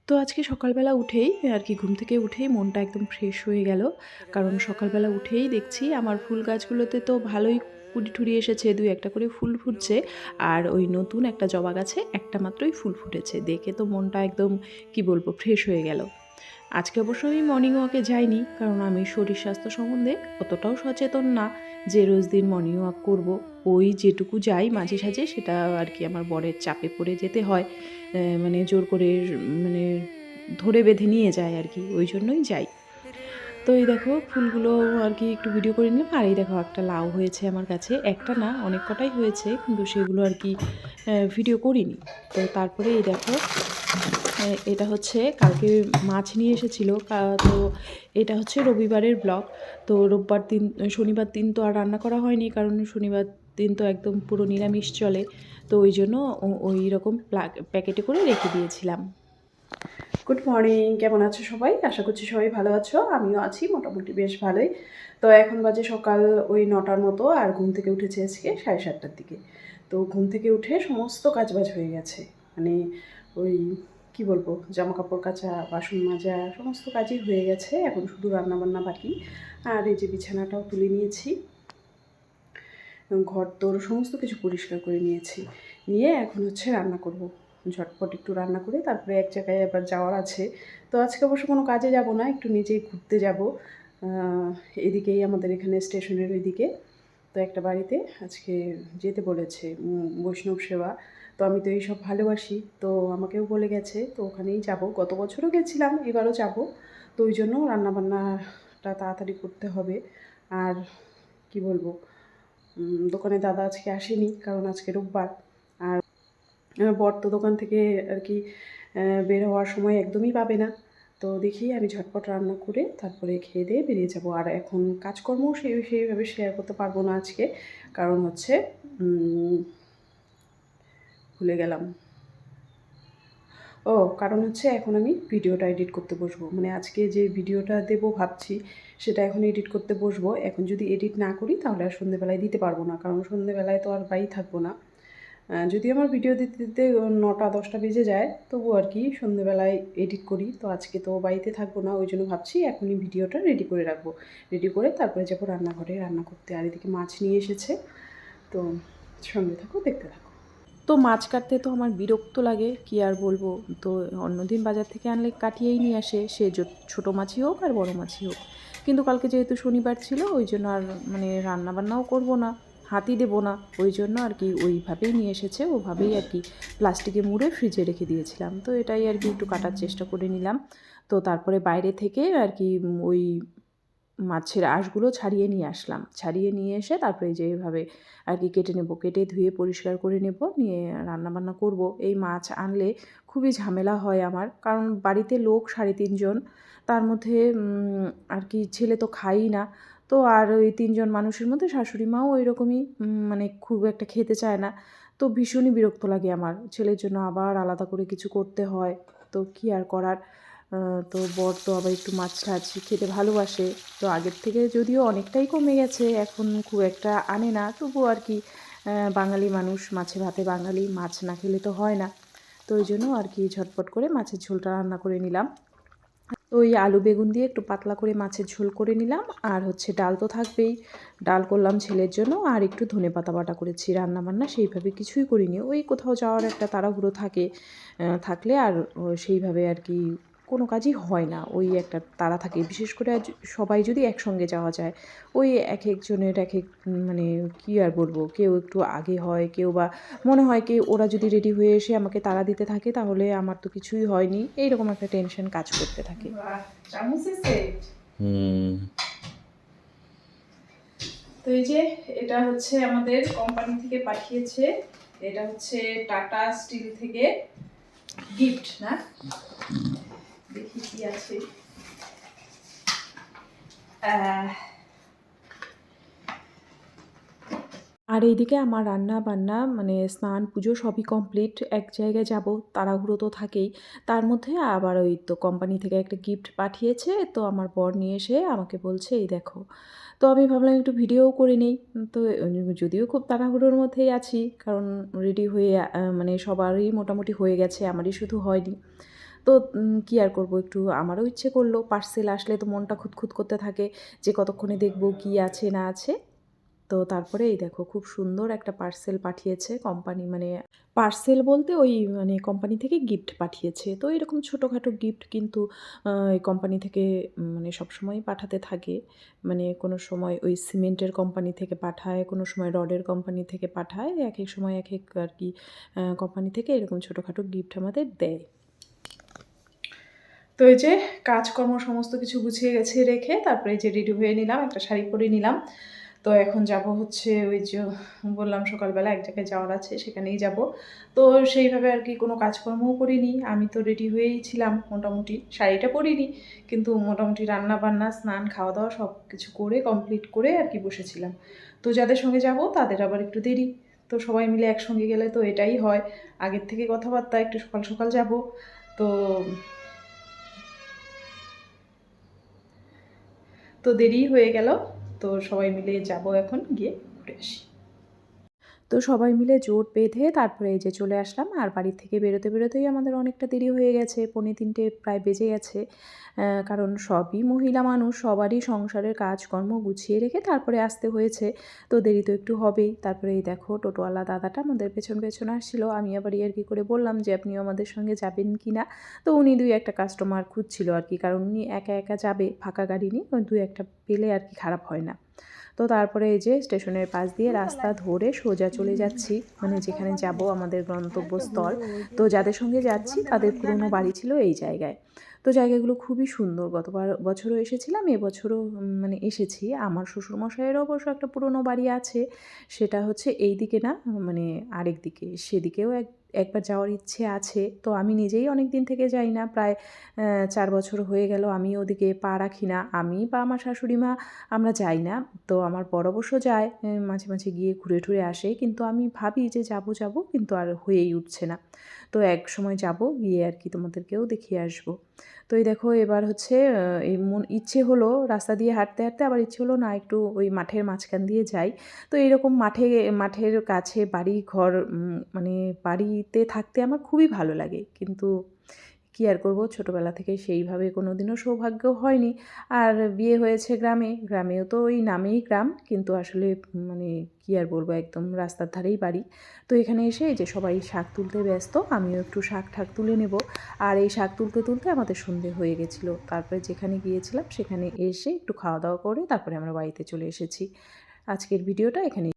তো আজকে সকালবেলা উঠেই আর কি ঘুম থেকে উঠেই মনটা একদম ফ্রেশ হয়ে গেল। কারণ সকালবেলা উঠেই দেখছি আমার ফুল গাছগুলোতে তো ভালোই কুঁড়ি টুড়ি এসেছে, ২-১টা করে ফুল ফুটছে। আর ওই নতুন একটা জবা গাছে একটা মাত্রই ফুল ফুটেছে। দেখে তো মনটা একদম কি বলবো ফ্রেশ হয়ে গেল। আজকে অবশ্য আমি মর্নিং ওয়াকে যাইনি, কারণ আমি শরীর স্বাস্থ্য সম্বন্ধে অতটাও সচেতন না যে রোজ দিন মর্নিং ওয়াক করব। ওই যেটুকু যাই মাঝে সাঝে সেটা আর কি আমার বরের চাপে পড়ে যেতে হয়। মানে জোর করে মানে ধরে বেঁধে নিয়ে যায় আর কি, ওই জন্যই যাই। তো এই দেখো ফুলগুলো আর কি একটু ভিডিও করে নিলাম। আর এই দেখো একটা লাউ হয়েছে আমার কাছে, একটা না অনেক কটাই হয়েছে, কিন্তু সেগুলো আর কি ভিডিও করিনি। তো তারপরে এই দেখো এটা হচ্ছে কালকে মাছ নিয়ে এসেছিল। তো এটা হচ্ছে রবিবারের ব্লগ। তো রোববার দিন, শনিবার দিন তো আর রান্না করা হয়নি, কারণ শনিবার দিন তো একদম পুরো নিরামিষ চলে। তো ওই জন্য ওই রকম প্যাকেটে করে রেখে দিয়েছিলাম। গুড মর্নিং, কেমন আছো সবাই? আশা করছি সবাই ভালো আছো, আমিও আছি মোটামুটি বেশ ভালোই। তো এখন বাজে সকাল ওই 9টার মতো, আর ঘুম থেকে উঠেছে আজকে 7:30টার দিকে। তো ঘুম থেকে উঠে সমস্ত কাজবাজ হয়ে গেছে, মানে ওই কি বলবো, জামা কাপড় কাচা, বাসন মাজা, সমস্ত কাজই হয়ে গেছে। এখন শুধু রান্নাবান্না বাকি। আর এই যে বিছানাটাও তুলে নিয়েছি, ঘর তোর সমস্ত কিছু পরিষ্কার করে নিয়েছি। নিয়ে এখন হচ্ছে রান্না করব। ঝটপট একটু রান্না করে তারপরে এক জায়গায় আবার যাওয়ার আছে। তো আজকে অবশ্য কোনো কাজে যাব না, একটু নিজেই ঘুরতে যাব। এদিকেই আমাদের এখানে স্টেশনের ওইদিকে। তো একটা বাড়িতে আজকে যেতে বলেছে, বৈষ্ণব সেবা। তো আমি তো এইসব ভালোবাসি, তো আমাকেও বলে গেছে, তো ওখানেই যাব। গত বছরও গেছিলাম, এবারও যাব। তো ওই জন্য রান্নাবান্নাটা তাড়াতাড়ি করতে হবে। আর কি বলবো, দোকানে দাদা আজকে আসেনি, কারণ আজকে রোববার। আর বর তো দোকান থেকে আর কি বের হওয়ার সময় একদমই পাবে না। তো দেখি আমি ঝটপট রান্না করে তারপরে খেয়ে দিয়ে বেরিয়ে যাব। আর এখন কাজকর্ম সেইভাবে শেয়ার করতে পারবো না আজকে, কারণ হচ্ছে ভুলে গেলাম। কারণ হচ্ছে এখন আমি ভিডিওটা এডিট করতে বসবো, মানে আজকে যে ভিডিওটা দেবো ভাবছি সেটা এখন এডিট করতে বসবো। এখন যদি এডিট না করি তাহলে আর সন্ধেবেলায় দিতে পারবো না, কারণ সন্ধেবেলায় তো আর বাড়ি থাকবো না। যদি আমার ভিডিও দিতে দিতে 9টা-10টা বেজে যায়, তবু আর কি সন্ধেবেলায় এডিট করি। তো আজকে তো বাড়িতে থাকবো না, ওই জন্য ভাবছি এখনই ভিডিওটা রেডি করে রাখবো। রেডি করে তারপরে যাবো রান্নাঘরে রান্না করতে। আর এদিকে মাছ নিয়ে এসেছে, তো সঙ্গে থাকো, দেখতে থাকো। তো মাছ কাটতে তো আমার বিরক্ত লাগে, কি আর বলবো। তো অন্যদিন বাজার থেকে আনলে কাটিয়েই নিয়ে আসে, সে ছোটো মাছই হোক আর বড় মাছই হোক। কিন্তু কালকে যেহেতু শনিবার ছিল, ওই জন্য আর মানে রান্নাবান্নাও করবো না, হাতই দেবো না। ওই জন্য আর কি ওইভাবেই নিয়ে এসেছে, ওভাবেই আর কি প্লাস্টিকে মুড়ে ফ্রিজে রেখে দিয়েছিলাম। তো এটাই আর কি একটু কাটার চেষ্টা করে নিলাম। তো তারপরে বাইরে থেকে আর কি ওই মাছের আঁশগুলো ছাড়িয়ে নিয়ে আসলাম। ছাড়িয়ে নিয়ে এসে তারপরে যে এভাবে আর কি কেটে নেব, কেটে ধুয়ে পরিষ্কার করে নেব, নিয়ে রান্নাবান্না করব। এই মাছ আনলে খুবই ঝামেলা হয় আমার, কারণ বাড়িতে লোক 3.5 জন, তার মধ্যে আর কি ছেলে তো খায়ই না। তো আর ওই 3 জন মানুষের মধ্যে শাশুড়ি মাও ওই রকমই, মানে খুব একটা খেতে চায় না। তো ভীষণই বিরক্ত লাগে আমার, ছেলের জন্য আবার আলাদা করে কিছু করতে হয়। তো কী আর করার। তো বর তো আবার একটু মাছ টাছ খেতে ভালোবাসে। তো আগের থেকে যদিও অনেকটাই কমে গেছে, এখন খুব একটা আনে না, তবুও আর কি বাঙালি মানুষ, মাছে ভাতে বাঙালি, মাছ না খেলে তো হয় না। তো ওই জন্য আর কি ঝটপট করে মাছের ঝোলটা রান্না করে নিলাম। তো ওই আলু বেগুন দিয়ে একটু পাতলা করে মাছের ঝোল করে নিলাম। আর হচ্ছে ডাল তো থাকবেই, ডাল করলাম ছেলের জন্য। আর একটু ধনেপাতা বাটা করেছি। রান্নাবান্না সেইভাবে কিছুই করিনি, ওই কোথাও যাওয়ার একটা তাড়াহুড়ো থাকে, থাকলে আর সেইভাবে আর কি কোনো কাজই হয় না, ওই একটা তাড়া থাকে। বিশেষ করে সবাই যদি একসঙ্গে যাওয়া যায়, ওই এক একজনের এক এক মানে কী আর বলবো, কেউ একটু আগে হয়, কেউ বা মনে হয় কি ওরা যদি রেডি হয়ে এসে আমাকে তাড়া দিতে থাকে তাহলে আমার তো কিছুই হয়নি, এইরকম একটা টেনশন কাজ করতে থাকে। তো এই যে এটা হচ্ছে আমাদের কোম্পানি থেকে পাঠিয়েছে, এটা হচ্ছে টাটা স্টিল থেকে গিফট না, দেখি কি আছে। আর এইদিকে আমার রান্না বান্না মানে স্নান পুজো সবই কমপ্লিট। এক জায়গায় যাব, তাড়াহুড়ো তো থাকেই। তার মধ্যে আবার ওই তো কোম্পানি থেকে একটা গিফট পাঠিয়েছে, তো আমার বর নিয়ে এসে আমাকে বলছে এই দেখো। তো আমি ভাবলাম একটু ভিডিও করে নিই। তো যদিও খুব তাড়াহুড়োর মধ্যেই আছি, কারণ রেডি হয়ে মানে সবারই মোটামুটি হয়ে গেছে, আমারই শুধু হয়নি। তো কী আর করব, একটু আমারও ইচ্ছে করলো। পার্সেল আসলে তো মনটা খুঁতখুত করতে থাকে যে কতক্ষণে দেখব কী আছে না আছে। তো তারপরে এই দেখো খুব সুন্দর একটা পার্সেল পাঠিয়েছে কোম্পানি, মানে পার্সেল বলতে ওই মানে কোম্পানি থেকে গিফট পাঠিয়েছে। তো এরকম ছোটোখাটো গিফট কিন্তু এই কোম্পানি থেকে মানে সবসময়ই পাঠাতে থাকে। মানে কোনো সময় ওই সিমেন্টের কোম্পানি থেকে পাঠায়, কোনো সময় রডের কোম্পানি থেকে পাঠায়। একেক সময় একেক আর কি কোম্পানি থেকে এরকম ছোটোখাটো গিফট আমাদের দেয়। তো এই যে কাজকর্ম সমস্ত কিছু গুছিয়ে গেছে রেখে তারপরে এই যে রেডি হয়ে নিলাম, একটা শাড়ি পরে নিলাম। তো এখন যাব হচ্ছে ওই যে বললাম সকালবেলা এক জায়গায় যাওয়ার আছে, সেখানেই যাব। তো সেইভাবে আর কি কোনো কাজকর্মও করিনি, আমি তো রেডি হয়েই ছিলাম মোটামুটি, শাড়িটা পরিনি কিন্তু মোটামুটি রান্না বান্না স্নান খাওয়া দাওয়া সব কিছু করে কমপ্লিট করে আর কি বসেছিলাম। তো যাদের সঙ্গে যাব তাদের আবার একটু দেরি, তো সবাই মিলে একসঙ্গে গেলে তো এটাই হয়, আগের থেকে কথাবার্তা একটু সকাল সকাল যাব। তো তো দেরি হয়ে গেল, তো সবাই মিলে যাব, এখন গিয়ে ঘুরে আসি। তো সবাই মিলে জোট বেঁধে তারপরে এই যে চলে আসলাম। আর বাড়ি থেকে বেরোতেই আমাদের অনেকটা দেরি হয়ে গেছে, 2:45 প্রায় বেজে গেছে। কারণ সবই মহিলা মানুষ, সবারই সংসারের কাজকর্ম গুছিয়ে রেখে তারপরে আসতে হয়েছে। তো দেরি তো একটু হবেই। তারপরে এই দেখো টোটোওয়ালা দাদাটা আমাদের পেছন আসছিল। আমি আবার ইয়ার্কি করে বললাম যে আপনিও আমাদের সঙ্গে যাবেন কি না। তো উনি 2-1টা কাস্টমার খুঁজছিল আর কি, কারণ উনি একা যাবে, ফাঁকা গাড়ি নিয়ে, ওই 2-1টা পেলে আর কি খারাপ হয় না। তো তারপরে এই যে স্টেশনের পাশ দিয়ে রাস্তা ধরে সোজা চলে যাচ্ছি, মানে যেখানে যাব আমাদের গন্তব্যস্থল। তো যাদের সঙ্গে যাচ্ছি তাদের পুরনো বাড়ি ছিল এই জায়গায়। তো জায়গাগুলো খুবই সুন্দর। গতবার বছরও এসেছিলাম, এবছরও মানে এসেছি। আমার শ্বশুরমশাইয়েরও অবশ্য একটা পুরনো বাড়ি আছে। সেটা হচ্ছে এই দিকে না, মানে আরেক দিকে। সেদিকেও একবার যাওয়ার ইচ্ছে আছে। তো আমি নিজেই অনেক দিন থেকে যাই না, প্রায় 4 বছর হয়ে গেল আমি ওদিকে পা রাখি না। আমি বা আমার শাশুড়ি মা আমরা যাই না। তো আমার বর অবশ্য যায়, মাঝে গিয়ে ঘুরে টুরে আসে। কিন্তু আমি ভাবি যে যাব কিন্তু আর হয়েই উঠছে না। তো একসময় যাব, গিয়ে আর কি তোমাদেরকেও দেখিয়ে আসবো। তো এই দেখো এবার হচ্ছে এই ইচ্ছে হলো রাস্তা দিয়ে হাঁটতে আবার ইচ্ছে হলো না একটু ওই মাঠের মাঝখান দিয়ে যাই। তো এইরকম মাঠের কাছে বাড়ি ঘর, মানে বাড়িতে থাকতে আমার খুবই ভালো লাগে। কিন্তু কী আর করব, ছোটোবেলা থেকে সেইভাবে কোনো দিনও সৌভাগ্য হয়নি। আর বিয়ে হয়েছে গ্রামেও তো ওই নামেই গ্রাম, কিন্তু আসলে মানে কী আর বলবো, একদম রাস্তার ধারেই বাড়ি। তো এখানে এসে এই যে সবাই শাক তুলতে ব্যস্ত, আমিও একটু শাক তুলে নেব। আর এই শাক তুলতে আমাদের সন্ধে হয়ে গেছিলো। তারপরে যেখানে গিয়েছিলাম সেখানে এসে একটু খাওয়া দাওয়া করে তারপরে আমরা বাড়িতে চলে এসেছি। আজকের ভিডিওটা এখানেই।